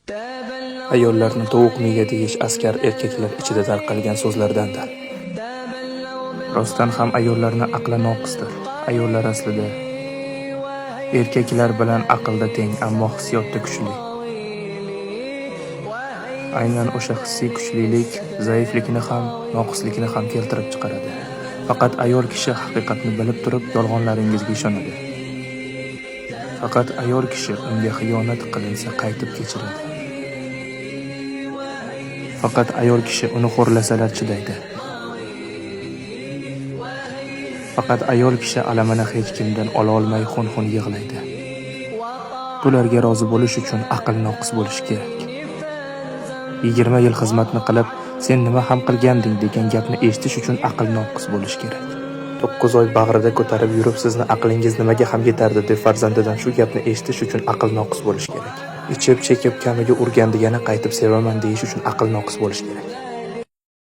Ayollarni tovuq miya deyish askar erkaklar ichida tarqalgan so'zlardandir. Rostdan ham ayollarni aqli noqisdir. Ayollar aslida erkaklar bilan aqlda teng, ammo hissiyotda kuchli. Aynan o'sha hissiy kuchlilik zaiflikni ham, noqislikni ham keltirib chiqaradi. Faqat ayol kishi haqiqatni bilib turib yolg'onlaringizga ishonadi. Faqat ayol kishi unga xiyonat qilinsa qaytib kechiradi. Faqat ayol kishi uni xo'rlasalar chidaydi. Faqat ayol kishi alamini hech kimdan ola olmay xun-xun yig'laydi. Bularga rozi bo'lish uchun aql noqis bo'lish kerak. 20 yil xizmatni qilib, sen nima ham qilganding degan gapni eshitish uchun aql noqis bo'lish kerak. 9 oy bag'rida ko'tarib yurib, sizni aqlingiz nimaga ham yetardi deb farzandidan shu gapni eshitish uchun aql noqis bo'lish kerak. Ichib chekib kamiga urgandi yana qaytib sevaman deyish uchun aql noqis bo'lish kerak.